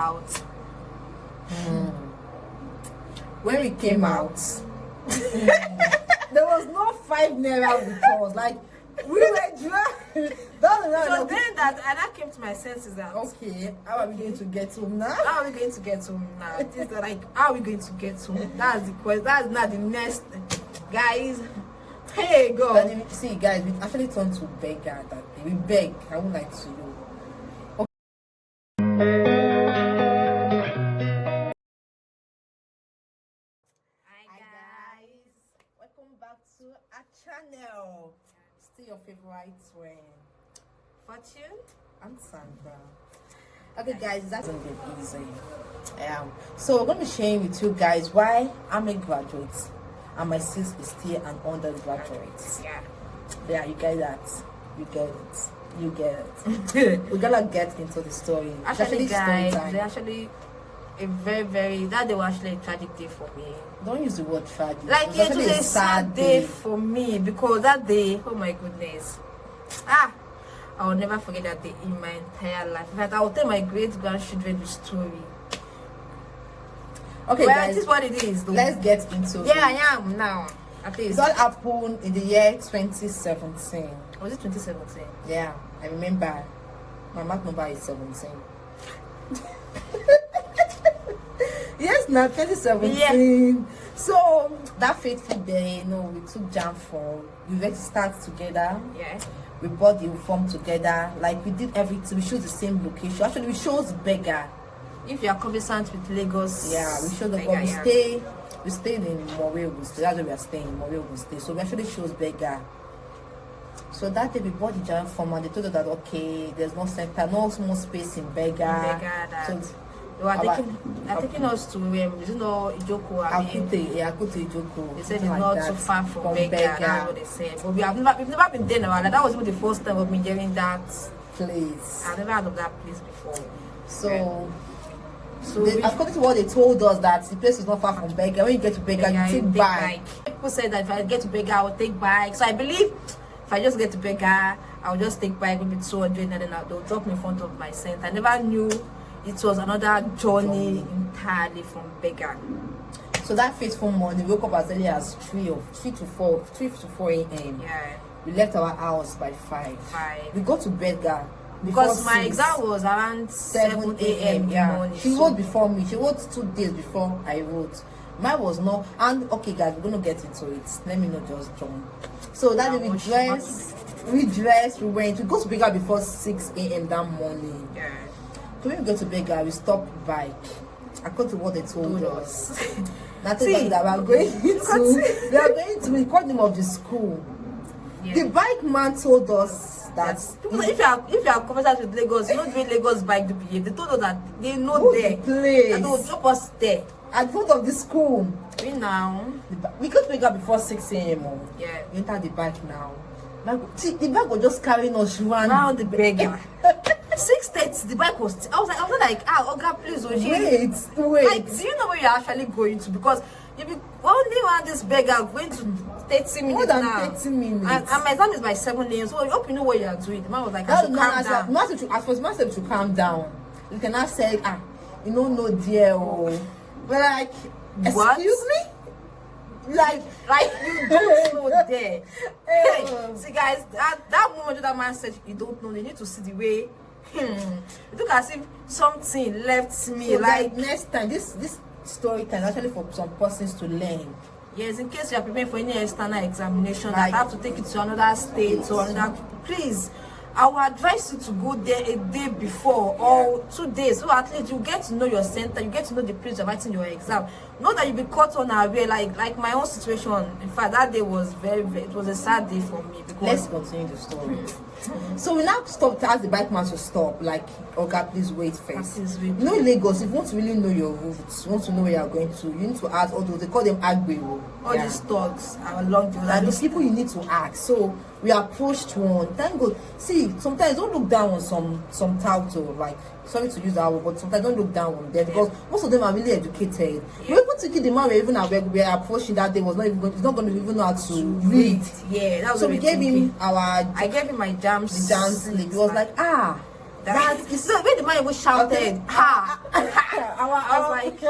out. When we came out, there was no 5 naira with us. Like, we were drunk. So then that, and I came to my senses that, okay, how are we going to get home now? How are we going to get home now? This is like, how are we going to get home? That's the question. That's not the next, guys. Hey, God. But see, guys, we actually turned to beggar that day. We beg. I would like to you. Welcome back to our channel. Still your favorite friend, Fortune I'm Sandra. Okay, guys, that's gonna be easy. So we're gonna be sharing with you guys why I'm a graduate and my sis is still an undergraduate. Yeah, you get that. You get it. We're gonna get into the story. Actually, guys, they actually a very that day was actually a tragic day for me. Don't use the word tragic. Like it was a sad day for me because that day, oh my goodness, I will never forget that day in my entire life. In fact, I will tell my great grandchildren the story. Okay, well, guys, this is what it is. Though. Let's get into it. Yeah, I am now. At least. It all happened in the year 2017. Was it 2017? Yeah, I remember. My math number is 17. Yes, now 2017. Yeah. So that fateful day, we took jam for. We went to start together. Yeah. We bought the uniform together. Like we did everything. We chose the same location. Actually, we chose beggar. If you are conversant with Lagos. Yeah, we showed the beggar, we stayed in Mowe. That's where we are staying in Mowe. So we actually chose beggar. So that day we bought the giant form and they told us that okay, there's no center, no small space in beggar. So they were taking us to Ijoko. Akute Ijoko. They said it's not so far from beggar. That's what they said. But we've never been there in our life. That was even the first time of me hearing that place. I've never heard of that place before. So according to what they told us, that the place is not far from beggar. When you get to beggar, you take bike. People said that if I get to beggar, I will take bike. So I believe if I just get to beggar, I'll just take bike maybe 200 and then they'll drop me in front of my center. I never knew it was another journey entirely from beggar. So that fateful morning, we woke up as early as 3 to 4 a.m. Yeah. We left our house by 5. We go to beggar. Because my exam was around 7 a.m. Yeah. morning. She wrote before me. She wrote 2 days before I wrote. Mine was not. And okay, guys, we're gonna get into it. Let me not just jump. So that day we dressed, we went. We go to beggar before 6 a.m. that morning. Yeah. So when we go to beggar, we stop bike. According to what they told us. That is that we are going to we called the name of the school. Yeah. The bike man told us that if you are conversant with Lagos, you know the way Lagos bike do behave. They told us that they know the place. And they will drop us there. At front of the school. We now. We got to wake up before 6 a.m. Yeah. We enter the bike now. See, the bike was just carrying us round the beggar. 6:30, the bike was. I was like, Oga, please, wait. Like, do you know where you're actually going to? Because you'll be only around this beggar going to 30 minutes more than now. 30 minutes. And my exam is by 7 a.m. So I hope you know what you are doing. The man was like, I should calm down. At first, man said to calm down. You cannot say, you don't know, dear. But like, excuse me? Like you don't know there. Hey, see guys, that moment that man said you don't know, they need to see the way it look as if something left me. So like next time, this story time actually for some persons to learn. Yes, in case you are preparing for any external examination, like, that have to take it to another state or another, please, I would advise you to go there a day before or 2 days, so at least you get to know your center, you get to know the place you're writing your exam. Not that you be caught on our way, like my own situation. In fact, that day was it was a sad day for me. Because let's continue the story. So we now stopped to ask the bike man to stop. Like, okay, please wait first. You know, in Lagos, if you want to really know your routes, you want to know where you are going to, you need to ask all those, they call them Agbewo. All these thugs are along the line. And those people you need to ask. So we approached one. Thank God. See, sometimes don't look down on some touts, like, sorry to use that word, but sometimes don't look down on them because most of them are really educated. Yeah. We're able to keep the man we are approaching that day was not even he's not going to even know how to read. Yeah, that was so we gave him I gave him my jam slip. He was like, That is So when the man even shouted, ha! I was like,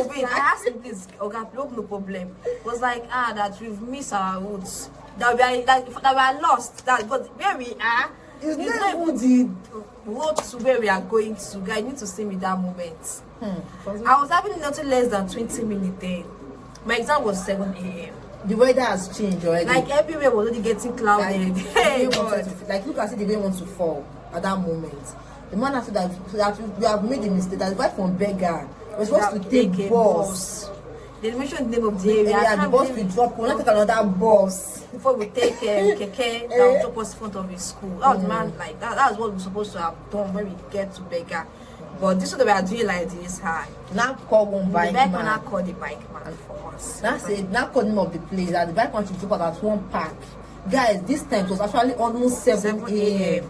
wait, first I asked him this, okay, look, no problem. It was like, that we've missed our roots. That we are lost. That but where we are, It's it's not not even the road to where we are going to. Guys, you need to see me that moment. I was having nothing less than 20 minutes there. My exam was 7 a.m. The weather has changed already. Like everywhere was already getting clouded. Hey, God. Like look as if the rain wants to fall at that moment. The man after that you have made a mistake. That guy from beggar was supposed to take a bus. They mentioned the name of the area. Yeah, the bus will drop. We'll not take another bus. Before we take keke, that will drop us in front of his school. That was man like that. That's what we're supposed to have done when we get to beggar. But this is what we are doing like this. Now call one The bike bike man. man called the bike man for us. That's it. Now call the name of the place. That the bike man should drop out at one park. Guys, this time it was actually almost 7 a.m.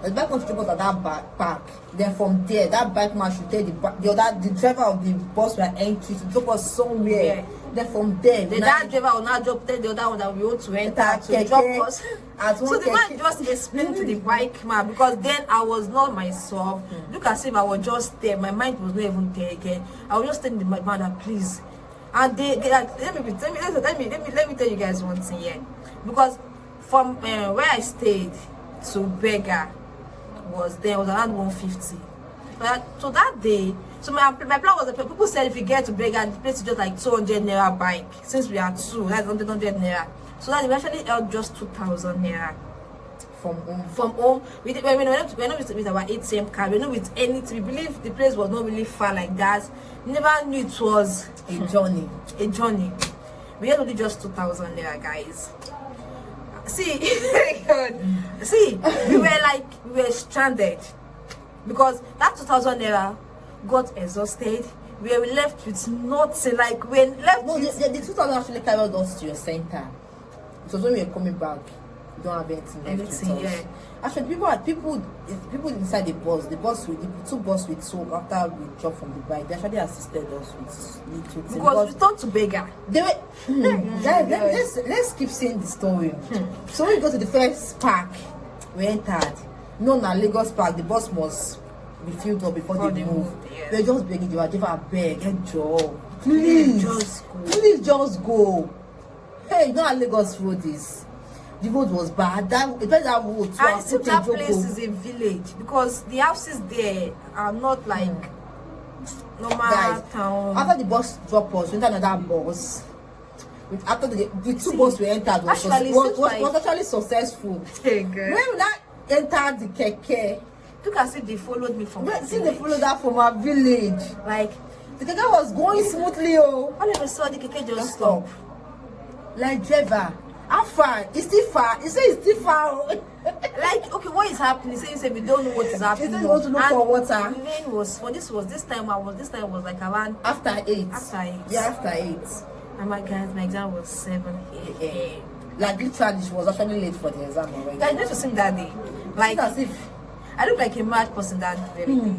The bike man should drop out at that park. Then from there, that bike man should tell the driver of the bus we are entering to drop us somewhere. Yeah. Then from there, That driver will now drop the other one that we want to enter to keke drop us. at one So the man keke. just explained to the bike man because then I was not myself. Look as if I was just there. My mind was not even there again. I was just telling the man that please. And they like, let me tell you guys one thing here. Because from where I stayed to beggar was around 150. But so that day, so my plan was that people said if you get to beggar, the place is just like 200 naira bike. Since we are two, that's 100 naira. So that we actually held just 2,000 naira from home. We were not with our ATM card. We were not with anything. We believe the place was not really far like that. We never knew it was A journey. We had only just 2,000 naira, guys. See, see, we were stranded because that 2,000 naira got exhausted. We were left with nothing. Like we left. No, with the 2,000 actually carried us to your center. It was when we were coming back. We don't have anything left with us. yeah. Actually, people inside the two bus we took after we dropped from the bike. They actually assisted us with little things because we turned to beggar. they were. Let's keep saying the story. So we go to the first park. We entered. No, na Lagos Park. The bus must be filled up before they move. Yeah. They're just begging. They were never beg. Hey, Joe, please just go. Hey, you know how Lagos road is. The road was bad. That road. And still that place is a village because the houses there are not like normal Guys, town. after the bus dropped us, we entered another bus. After the two bus we entered was actually successful. Hey, girl. When we now entered the keke, Look as if they followed me from my see they village. followed that from our village. Like The keke was going smoothly, oh. all of a sudden the keke just stopped. Like driver, how far? It's still far. He said it's still far. Oh. Like, okay, what is happening? He said we don't know what is happening. He said he wants to look for water. The rain was this time was like around After 8. After 8. Yeah, after 8. and my exam was 7 a.m. Like literally, she was actually late for the exam already. Guys, just to see that day. Like It's as if I look like a mad person that very day.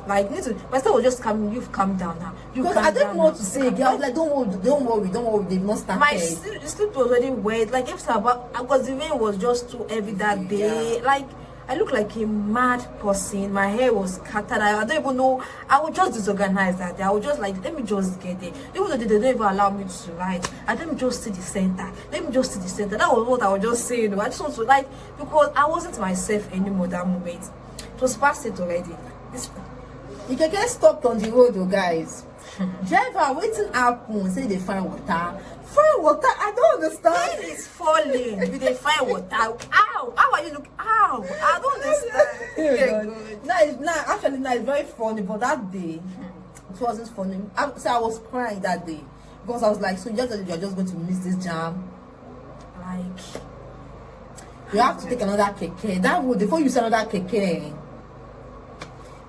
Like need to my sister was just coming, you've calmed down now. because I didn't know what to say again. I was like, don't worry, they've not started. My sleep was already wet. Like if about because the rain was just too heavy that day. Yeah. Like I look like a mad person. My hair was scattered. I don't even know. I was just disorganized that day. I was just like, let me just get there. Even though they don't even allow me to write, and let me just see the center. Let me just see the center. That was what I was just saying. I just want to like because I wasn't myself anymore that moment. It was past it already. The keke stopped on the road, oh guys. Driver, waiting happen. Say they find water. Find water? I don't understand. Rain is falling. You dey find water. Ow! How are you looking? Ow! I don't understand. Now it's very funny, but that day it wasn't funny. I was crying that day because I was like, so you're just going to miss this jam. Like You have to take another keke. That road before you use another keke.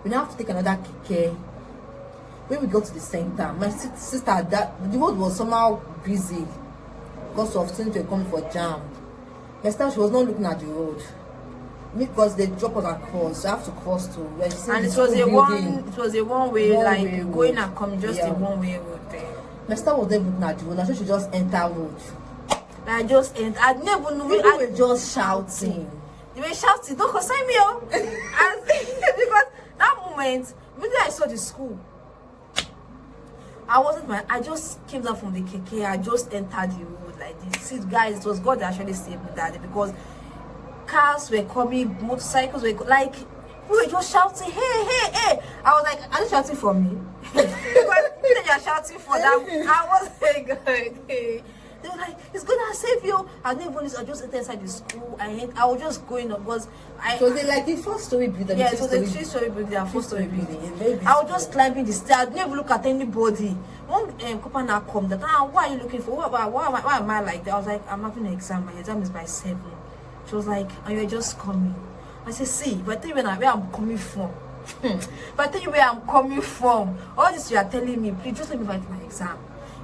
We now have to take another keke. When we got to the center, my sister the road was somehow busy because of things were coming for jam. My sister, she was not looking at the road because they drop us across. You have to cross to where she said and the it was school building. it was a one way One-way like road. going and coming just Yeah. a one way road there. My sister was not looking at the road. I thought she just entered road. I just I never knew. People were just shouting. They were shouting, don't consign me, oh. And because that moment, when I saw the school, I just came down from the keke. I just entered the road like this. See, guys, it was God that actually saved me that day, because cars were coming, motorcycles were like, we were just shouting, hey, hey, hey. I was like, are you shouting for me? Because they are shouting for them. I was like, hey. They were like, it's gonna save you. I didn't even I just entered inside the school. I was just going up because So they like the 4-story building. Yeah, it was a 3-story building and 4-story building. I was just climbing the stairs. I didn't even look at anybody. One couple now come that, why are you looking for? Why am I like that? I was like, I'm having an exam. My exam is by 7. She was like, and you're just coming. I said, see, if I tell you where I'm coming from, if I tell you where I'm coming from, all this you are telling me, please just let me write my exam.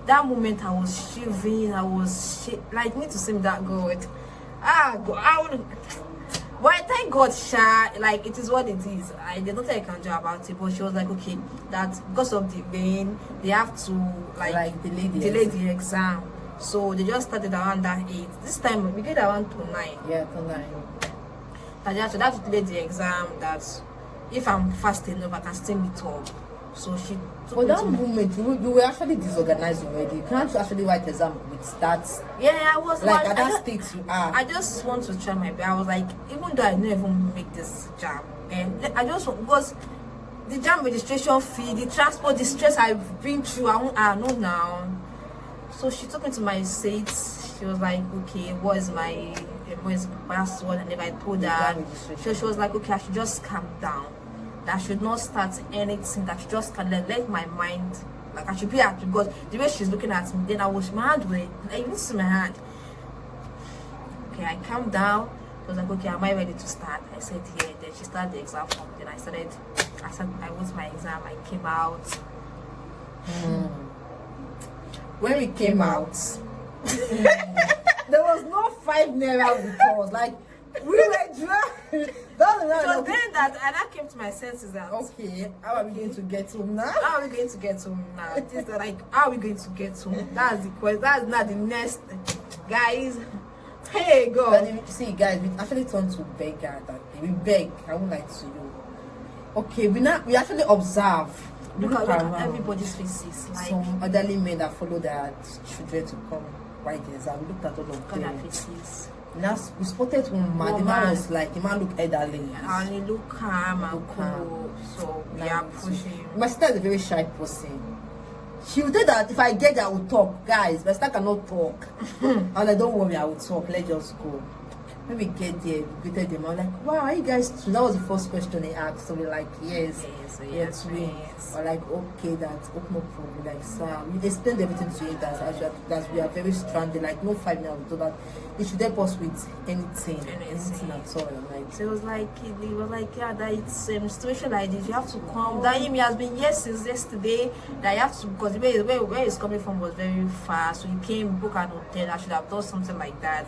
That moment I was shivering, like, need to sing that God. God, well, thank God, like, it is what it is. There's nothing I can do about it, but she was like, okay, that because of the rain, they have to like delay the exam. So they just started around that 8. This time we did around to 9. Yeah, to 9. And they have to delay the exam, that if I'm fast enough, I can still meet up. So she took me that moment, you were actually disorganized already. You can't actually write exam with that. Yeah, I was like at that stage you are. I just want to try my best. I was like, even though I didn't even make this jam, and I just want, because the jam registration fee, the transport, the stress I've been through, I know now. So she took me to my seat. She was like, okay, what is my password? And if I told her, she was like, okay, I should just calm down. That I should not start anything. That I should just let my mind, like, I should be happy, because the way she's looking at me, then I was my hand way. Like, you need to see my hand. Okay, I calmed down. She was like, okay, am I ready to start? I said, yeah. Then she started the exam form. Then I wrote my exam. I came out. When we came out, there was no 5 naira with us. Like, we were drunk. So then that, and I came to my senses that, okay, how are we going to get home now? How are we going to get home now? It's like, how are we going to get home? That's the question. That's not the next, guys. Hey, God. See, guys, we actually turned to beggar that day. We beg. I won't lie to you. Okay, we actually observe. Look at everybody's faces. Like, some elderly men that follow their children to come write the exam. We looked at all of them. Faces. Now we spotted one man. The man was like, the man looked elderly. And he looked calm and cool. So we are pushing. My sister is a very shy person. She would say that if I get there, I will talk. Guys, my sister cannot talk. And like, don't worry, I will talk. Let's just go. When we get there, we greeted them. I'm like, wow, are you guys two? That was the first question they asked. So we're like, yes. Or like, okay, that's no problem. Like, sir, we explained everything to you that we are very stranded. Like, no 5 minutes, so that it should help us with anything at all. Like, so it was like, yeah, that it's situation like this. You have to come. That him has been here since yesterday. That you have to, because the way where he's coming from was very far. So he came, book an hotel. I should have done something like that.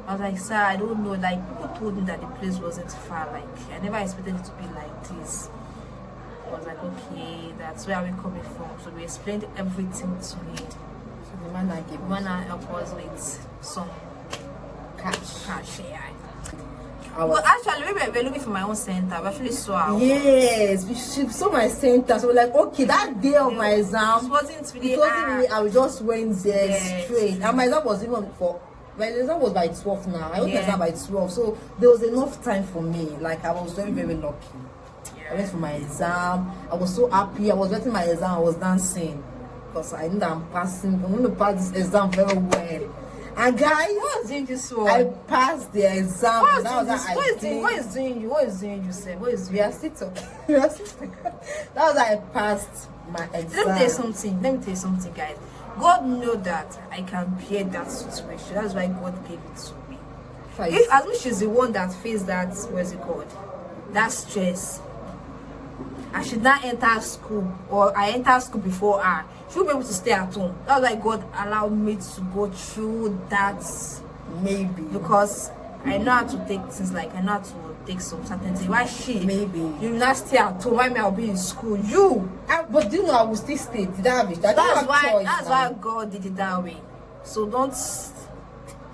I was like, sir, I don't know. Like, people told me that the place wasn't far. Like, I never expected it to be like this. I was like, okay, that's where we're coming from. So we explained everything to him. So the man helped us with some cash. Yeah. Well, actually, we were looking for my own center. We actually saw her. Yes, she saw my center. So we're like, okay, that day of my exam, it wasn't really I just went there straight. And my exam was even my exam was by 12 now. I went to exam by 12. So there was enough time for me. Like, I was very, very lucky. I went for my exam. I was so happy. I was writing my exam. I was dancing because I knew that I'm going to pass this exam very well. And guys, what is doing this one? I passed the exam. What is doing you, sir? What is doing? We are still talking. That was how I passed my exam. Let me tell you something, guys. God knew that I can bear that situation. That's why God gave it to me. If as much as the one that faced that, what's it called? That stress. I should not enter school, or I enter school before her. She'll be able to stay at home. That's why God allowed me to go through that. Maybe because I know how to take things, like I know how to take some certain things. Why you not stay at home? Why me I'll be in school? But do you know I will still stay? That's why God did it that way. So don't.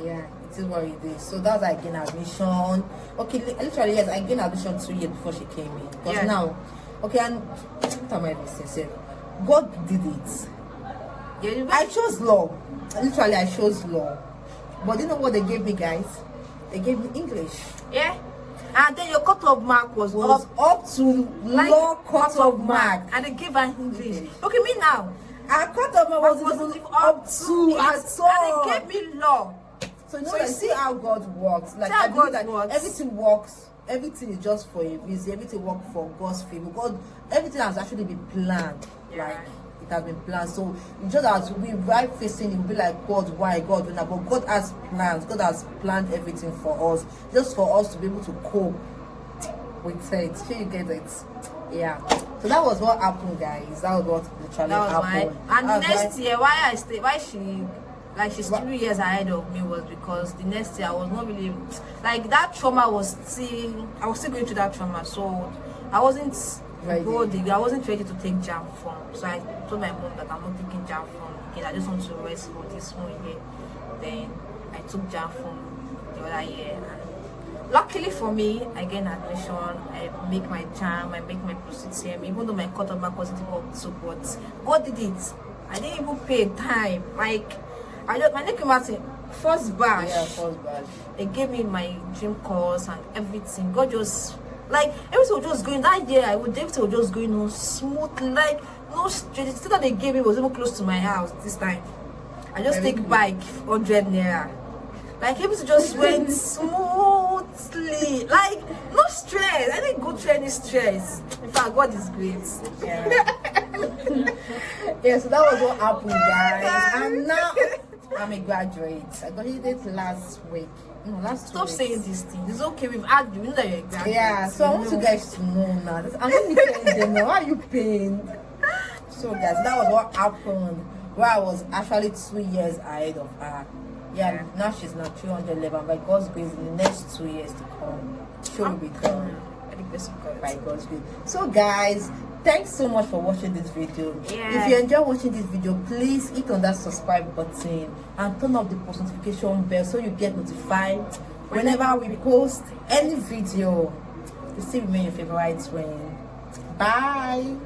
Yeah, This is what it is. So that's how I gained admission. Okay, literally yes, I gained admission 2 years before she came in. Because now, okay, and what am I being sincere? God did it. Yeah, I chose law. Literally, I chose law. But you know what they gave me, guys? They gave me English. yeah. And then your cut-off mark was Up to like law cut-off mark. and they give her English. Okay, me now. Our cut-off mark wasn't even up to it, at all. and they gave me law. So you know, So you like, see how God works. Like see how I believe God that works. everything works. Everything is just for a reason. Everything works for God's favor. God, everything has actually been planned. Yeah. Like it has been planned. So it's just as we right facing it, will be like, God, why God doing that? But God has plans. God has planned everything for us, just for us to be able to cope with it. Sure, you get it? Yeah. So that was what happened, guys. That was what literally That was happened. why. And the That's next year, why she's 3 years ahead of me was because the next year I was not really like that trauma was still. I was still going through that trauma, so I wasn't Ready. I wasn't ready to take jam form. So I told my mom that I'm not taking jam form again. I just want to rest for this 1 year. Then I took jam form the other year. And luckily for me, I gained admission. I make my jam. I make my proceeding. Even though my cut-off mark wasn't even up to, but God did it. I didn't even pay time. Like my neck came out first batch. Yeah, first batch. They gave me my dream course and everything. God just like everything was just going that year. Everything was just going on smooth, like no stress. The thing that they gave me was even close to my house this time. I just Very take good. bike 100 naira. Like everything just went smoothly. Like no stress. I didn't go through any stress. In fact, God is great. Yeah. Yeah, so that was what happened, guys. And now I'm a graduate. I graduated last week. No, last 2 Stop weeks. saying these things. It's okay. We've had you. You know that you're a graduate. Yeah, so I want you guys to know now. I'm not paying them now. Why are you paying? So, guys, that was what happened. Where I was actually 2 years ahead of her. Yeah, now she's not 311. By God's grace, in the next 2 years to come, she will be done. By the grace of God. By God's grace. So, guys, thanks so much for watching this video. Yeah. If you enjoy watching this video, please hit on that subscribe button and turn off the post notification bell so you get notified whenever we post any video. You still remain your favorite friend. Bye.